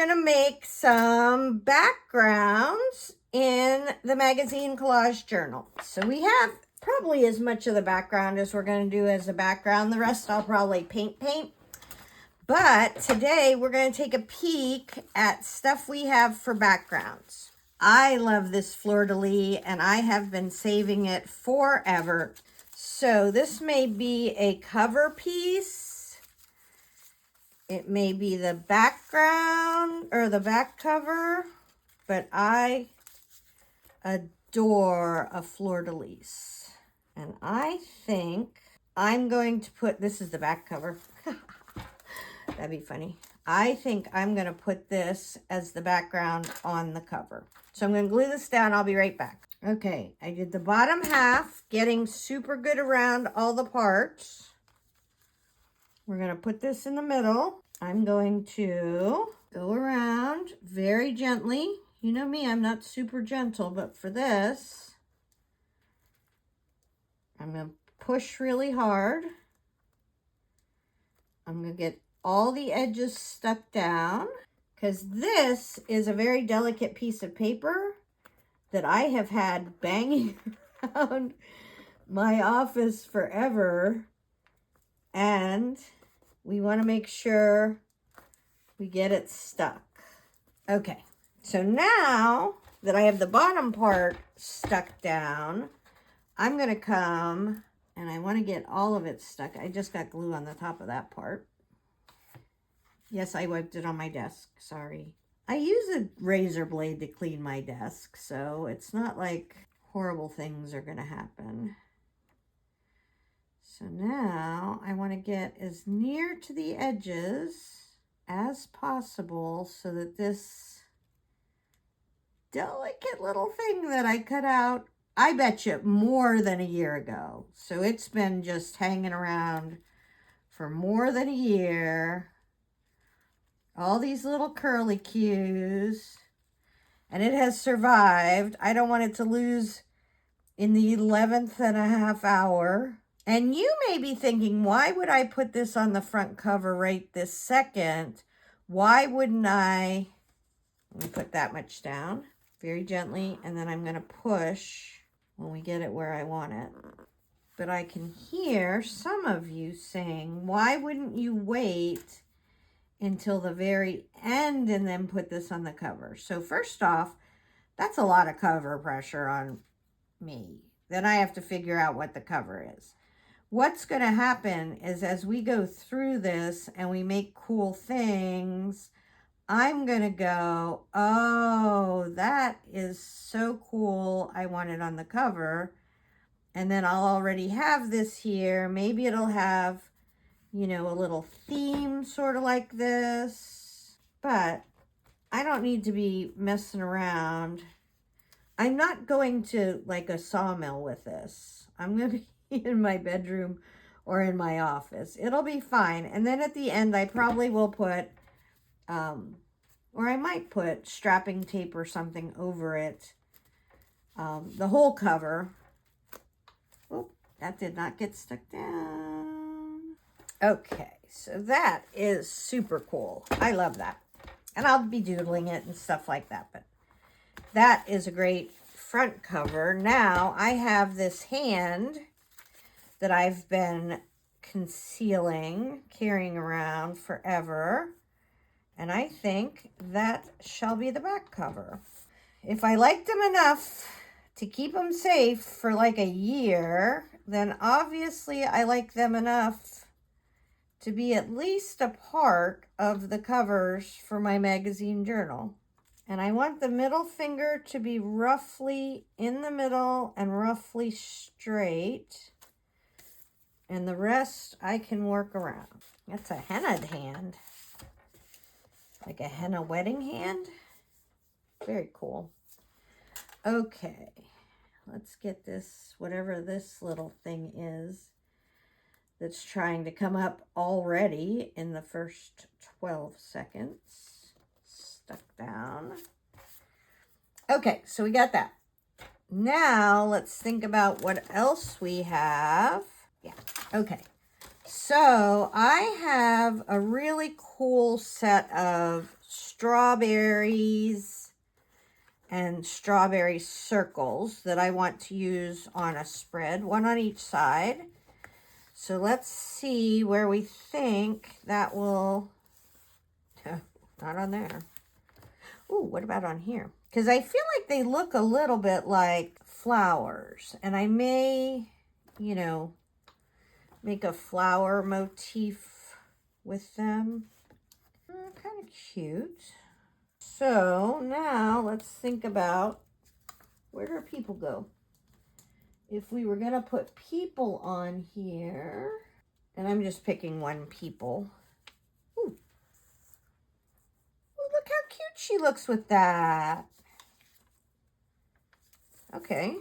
gonna make some backgrounds in the magazine collage journal. So we have probably as much of the background as we're gonna do as a background. The rest I'll probably paint. But today we're gonna take a peek at stuff we have for backgrounds. I love this fleur-de-lis and I have been saving it forever. So this may be a cover piece. It may be the background or the back cover, but I adore a fleur-de-lis. And I think I'm going to put, this is the back cover. That'd be funny. I think I'm going to put this as the background on the cover. So I'm going to glue this down. I'll be right back. Okay, I did the bottom half, getting super good around all the parts. We're going to put this in the middle. I'm going to go around very gently. You know me, I'm not super gentle, but for this, I'm going to push really hard. I'm going to get all the edges stuck down, because this is a very delicate piece of paper that I have had banging around my office forever, and we want to make sure we get it stuck. Okay, so now that I have the bottom part stuck down, I'm going to come and I want to get all of it stuck. I just got glue on the top of that part. Yes, I wiped it on my desk. Sorry. I use a razor blade to clean my desk, so it's not like horrible things are going to happen. So now I want to get as near to the edges as possible so that this delicate little thing that I cut out, I bet you more than a year ago. So it's been just hanging around for more than a year. All these little curly cues, and it has survived. I don't want it to lose in the 11th and a half hour. And you may be thinking, why would I put this on the front cover right this second? Why wouldn't I? Let me put that much down very gently, and then I'm going to push when we get it where I want it. But I can hear some of you saying, why wouldn't you wait until the very end and then put this on the cover? So first off, that's a lot of cover pressure on me. Then I have to figure out what the cover is. What's going to happen is as we go through this and we make cool things, I'm going to go, oh, that is so cool. I want it on the cover. And then I'll already have this here. Maybe it'll have, you know, a little theme sort of like this, but I don't need to be messing around. I'm not going to like a sawmill with this. I'm going to be in my bedroom or in my office. It'll be fine. And then at the end, I probably will put, or I might put strapping tape or something over it. The whole cover. Oh, that did not get stuck down. Okay, so that is super cool. I love that. And I'll be doodling it and stuff like that. But that is a great front cover. Now I have this hand that I've been concealing, carrying around forever. And I think that shall be the back cover. If I liked them enough to keep them safe for like a year, then obviously I like them enough to be at least a part of the covers for my magazine journal. And I want the middle finger to be roughly in the middle and roughly straight. And the rest I can work around. That's a henna hand. Like a henna wedding hand. Very cool. Okay, let's get this, whatever this little thing is that's trying to come up already in the first 12 seconds. Stuck down. Okay, so we got that. Now let's think about what else we have. Yeah, okay. So I have a really cool set of strawberries and strawberry circles that I want to use on a spread, one on each side. So let's see where we think that will, not on there. Ooh, what about on here? Because I feel like they look a little bit like flowers. And I may, you know, make a flower motif with them. Kind of cute. So now let's think about, where do our people go? If we were going to put people on here, and I'm just picking one people. Ooh. Ooh, look how cute she looks with that. Okay.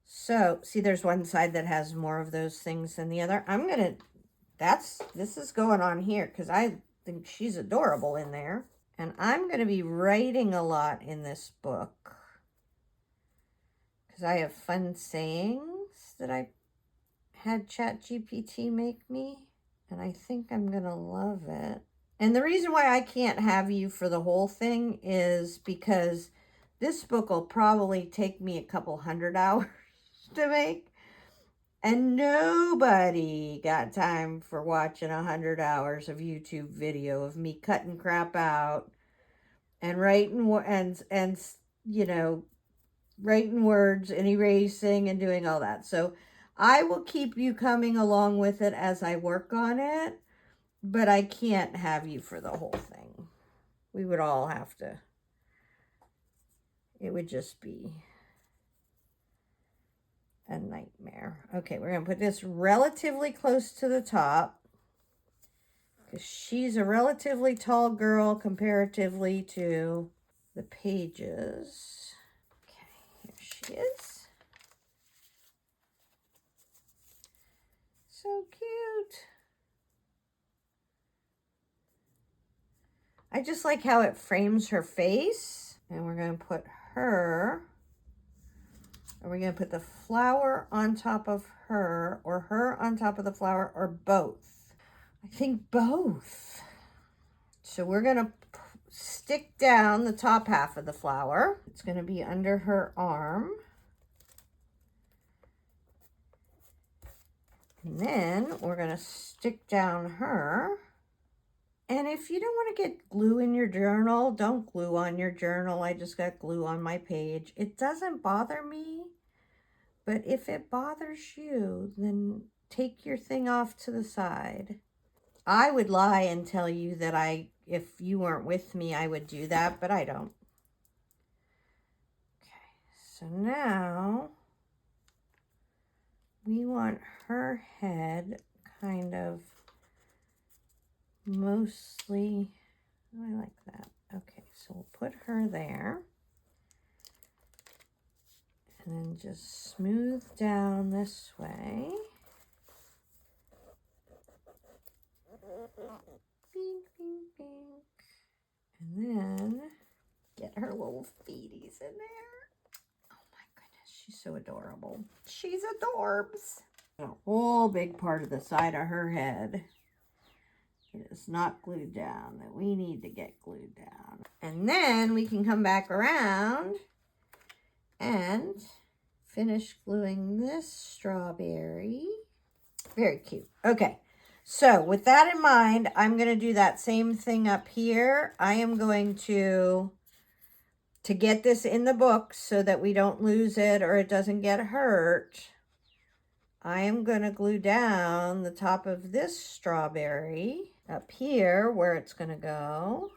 So, see, there's one side that has more of those things than the other. I'm going to, this is going on here because I think she's adorable in there. And I'm going to be writing a lot in this book because I have fun sayings that I had ChatGPT make me. And I think I'm going to love it. And the reason why I can't have you for the whole thing is because this book will probably take me a couple 100 hours to make. And nobody got time for watching 100 hours of YouTube video of me cutting crap out and writing and you know, writing words and erasing and doing all that. So I will keep you coming along with it as I work on it, but I can't have you for the whole thing. We would all have to. It would just be a nightmare. Okay, we're going to put this relatively close to the top because she's a relatively tall girl comparatively to the pages. Okay, here she is. So cute. I just like how it frames her face. And we're going to put her. Are we going to put the flower on top of her, or her on top of the flower, or both? I think both. So we're going to stick down the top half of the flower. It's going to be under her arm. And then we're going to stick down her. And if you don't want to get glue in your journal, don't glue on your journal. I just got glue on my page. It doesn't bother me, but if it bothers you, then take your thing off to the side. I would lie and tell you that if you weren't with me, I would do that, but I don't. Okay, so now we want her head kind of mostly, I like that. Okay, so we'll put her there. And then just smooth down this way. Bink, bink, bink. And then get her little feeties in there. Oh my goodness, she's so adorable. She's adorbs. A whole big part of the side of her head is not glued down, that we need to get glued down. And then we can come back around and finish gluing this strawberry. Very cute. Okay, so with that in mind, I'm going to do that same thing up here. I am going to get this in the book so that we don't lose it or it doesn't get hurt. I am going to glue down the top of this strawberry up here where it's going to go.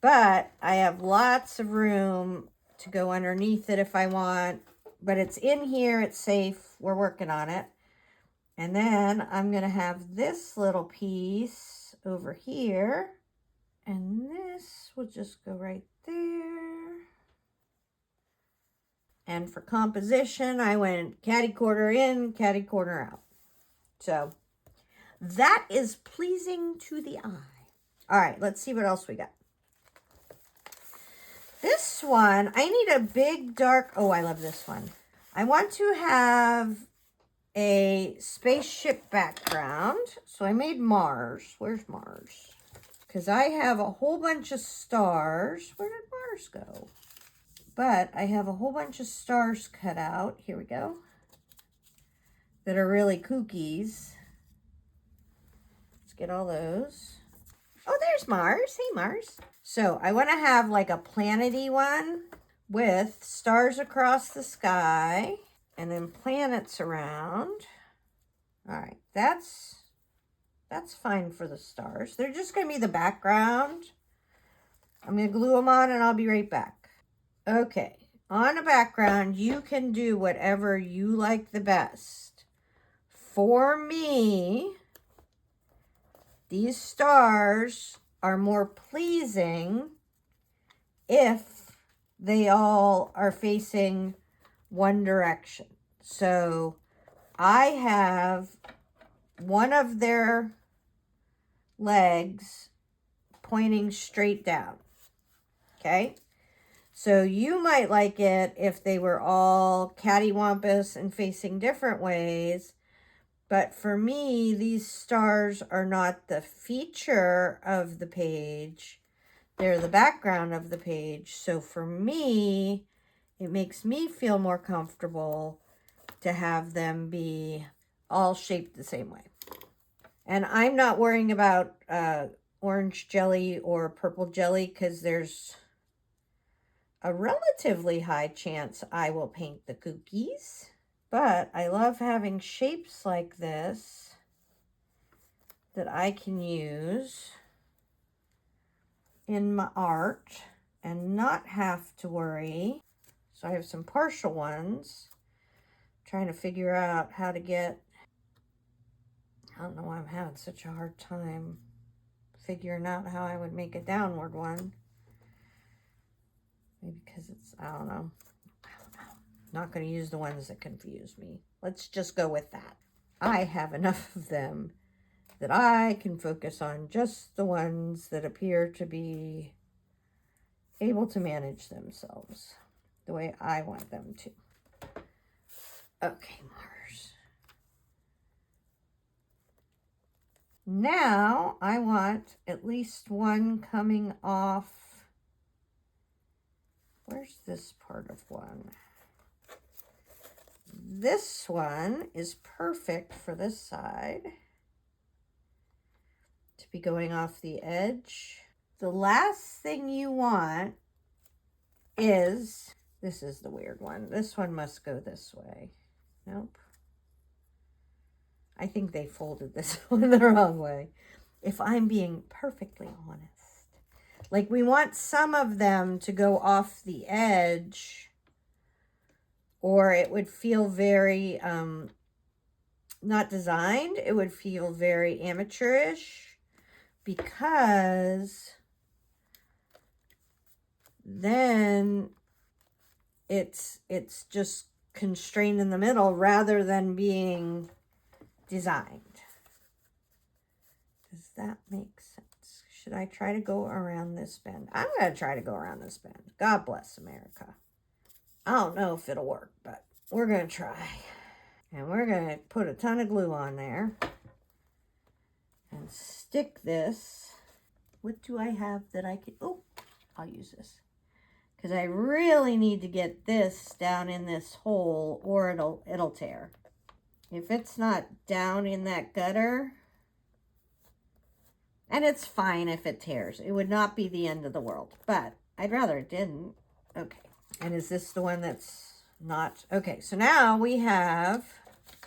But I have lots of room to go underneath it if I want. But it's in here. It's safe. We're working on it. And then I'm going to have this little piece over here. And this will just go right there. And for composition, I went catty corner in, catty corner out. So that is pleasing to the eye. All right, let's see what else we got. This one, I need a big dark, oh, I love this one. I want to have a spaceship background. So I made Mars. Where's Mars? because I have a whole bunch of stars. Where did Mars go? But I have a whole bunch of stars cut out. Here we go. That are really kookies. Let's get all those. Oh, there's Mars. Hey, Mars. So I want to have like a planety one with stars across the sky and then planets around. All right, that's fine for the stars. They're just going to be the background. I'm going to glue them on and I'll be right back. Okay, on a background, you can do whatever you like the best. For me, these stars are more pleasing if they all are facing one direction. So I have one of their legs pointing straight down. Okay? So you might like it if they were all cattywampus and facing different ways. But for me, these stars are not the feature of the page. They're the background of the page. So for me, it makes me feel more comfortable to have them be all shaped the same way. And I'm not worrying about orange jelly or purple jelly because there's a relatively high chance I will paint the cookies. But I love having shapes like this that I can use in my art and not have to worry. So I have some partial ones. Trying to figure out how to get, I don't know why I'm having such a hard time figuring out how I would make a downward one. Maybe because it's, I don't know. Not going to use the ones that confuse me. Let's just go with that. I have enough of them that I can focus on just the ones that appear to be able to manage themselves the way I want them to. Okay, Mars. Now I want at least one coming off. Where's this part of one? This one is perfect for this side to be going off the edge. The last thing you want is, this is the weird one. This one must go this way. Nope. I think they folded this one the wrong way. If I'm being perfectly honest. Like we want some of them to go off the edge, or it would feel very, not designed. It would feel very amateurish because then it's just constrained in the middle rather than being designed. Does that make sense? Should I try to go around this bend? I'm going to try to go around this bend. God bless America. I don't know if it'll work, but we're going to try. And we're going to put a ton of glue on there and stick this. What do I have that I can, oh, I'll use this. Because I really need to get this down in this hole or it'll tear. If it's not down in that gutter, and it's fine if it tears. It would not be the end of the world, but I'd rather it didn't. Okay, and is this the one that's not? Okay, so now we have,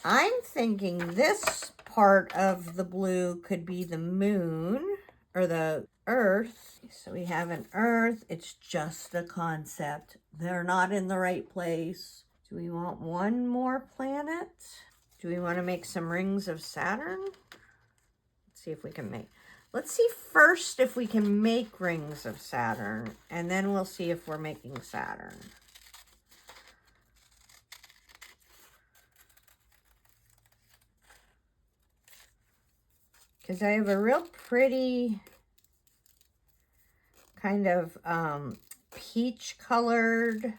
I'm thinking this part of the blue could be the moon or the earth. So we have an earth. It's just a concept. They're not in the right place. Do we want one more planet? Do we want to make some rings of Saturn? Let's see if we can make, let's see first if we can make rings of Saturn, and then we'll see if we're making Saturn. Because I have a real pretty kind of peach colored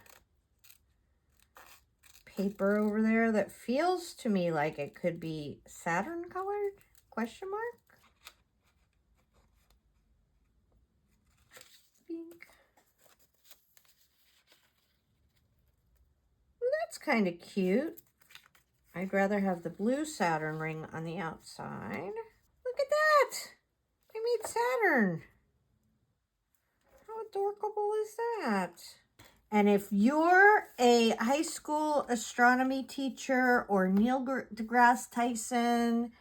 paper over there that feels to me like it could be Saturn colored, question mark. kind of cute. I'd rather have the blue Saturn ring on the outside. Look at that. I made Saturn. How adorable is that? And if you're a high school astronomy teacher or Neil deGrasse Tyson,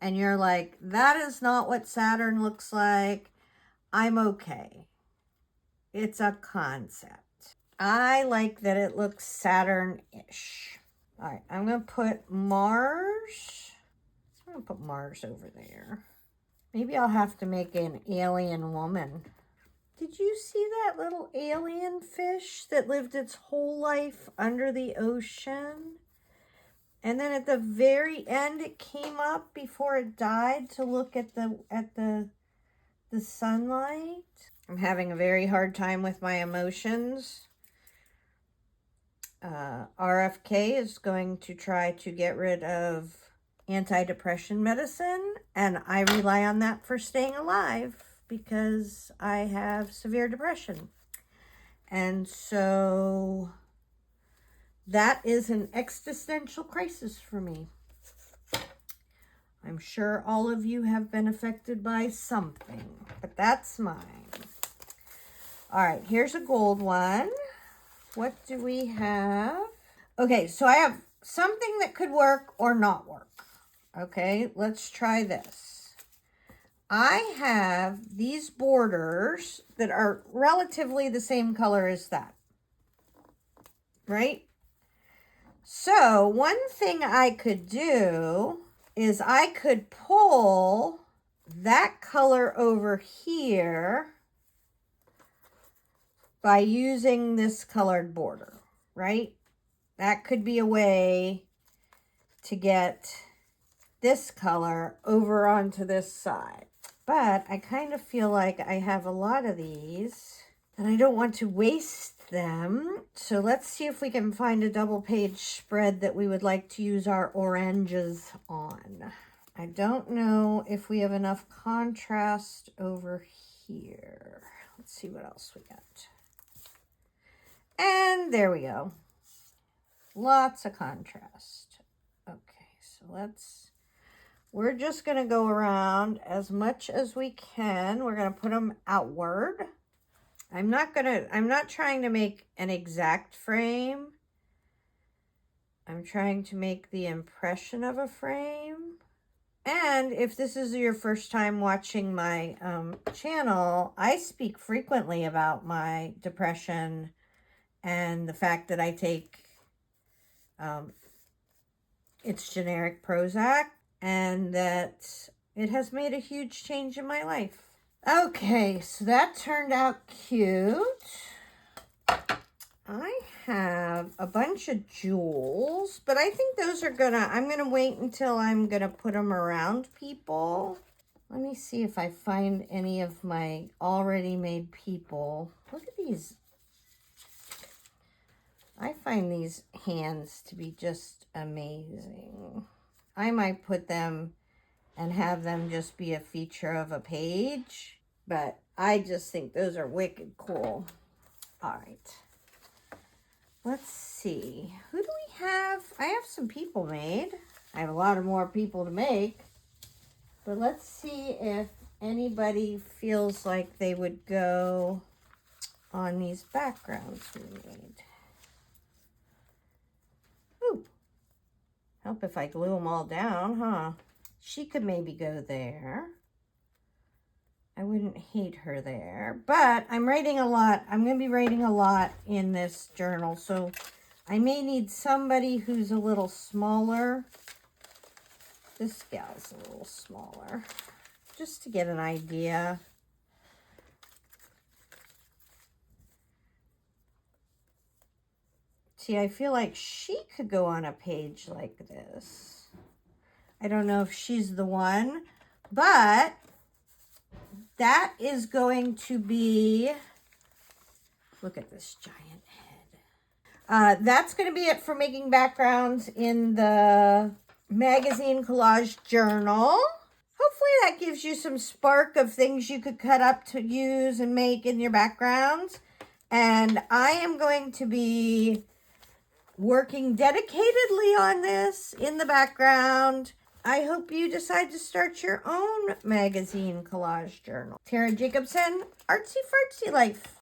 and you're like, that is not what Saturn looks like, I'm okay. It's a concept. I like that it looks Saturn-ish. All right, I'm going to put Mars. I'm going to put Mars over there. Maybe I'll have to make an alien woman. Did you see that little alien fish that lived its whole life under the ocean? And then at the very end, it came up before it died to look at the sunlight. I'm having a very hard time with my emotions. RFK is going to try to get rid of antidepressant medicine, and I rely on that for staying alive because I have severe depression. And so that is an existential crisis for me. I'm sure all of you have been affected by something, but that's mine. All right, here's a gold one. What do we have? Okay, so I have something that could work or not work. Okay, let's try this. I have these borders that are relatively the same color as that, right? So one thing I could do is I could pull that color over here by using this colored border, right? That could be a way to get this color over onto this side. But I kind of feel like I have a lot of these and I don't want to waste them. So let's see if we can find a double page spread that we would like to use our oranges on. I don't know if we have enough contrast over here. Let's see what else we got. And there we go. Lots of contrast. Okay, so we're just going to go around as much as we can. We're going to put them outward. I'm not trying to make an exact frame. I'm trying to make the impression of a frame. And if this is your first time watching my channel, I speak frequently about my depression and the fact that I take it's generic Prozac, and that it has made a huge change in my life. Okay, so that turned out cute. I have a bunch of jewels, but I think those are I'm gonna wait until I'm gonna put them around people. Let me see if I find any of my already made people. Look at these. I find these hands to be just amazing. I might put them and have them just be a feature of a page, but I just think those are wicked cool. All right. Let's see. Who do we have? I have some people made. I have a lot of more people to make, but let's see if anybody feels like they would go on these backgrounds we made. Ooh. Help if I glue them all down, huh? She could maybe go there. I wouldn't hate her there, but I'm writing a lot. I'm going to be writing a lot in this journal, so I may need somebody who's a little smaller. This gal's a little smaller, just to get an idea. See, I feel like she could go on a page like this. I don't know if she's the one, but that is going to be, look at this giant head. That's going to be it for making backgrounds in the magazine collage journal. Hopefully that gives you some spark of things you could cut up to use and make in your backgrounds. And I am going to be working dedicatedly on this in the background. I hope you decide to start your own magazine collage journal. Tara Jacobson, Artsy Fartsy Life.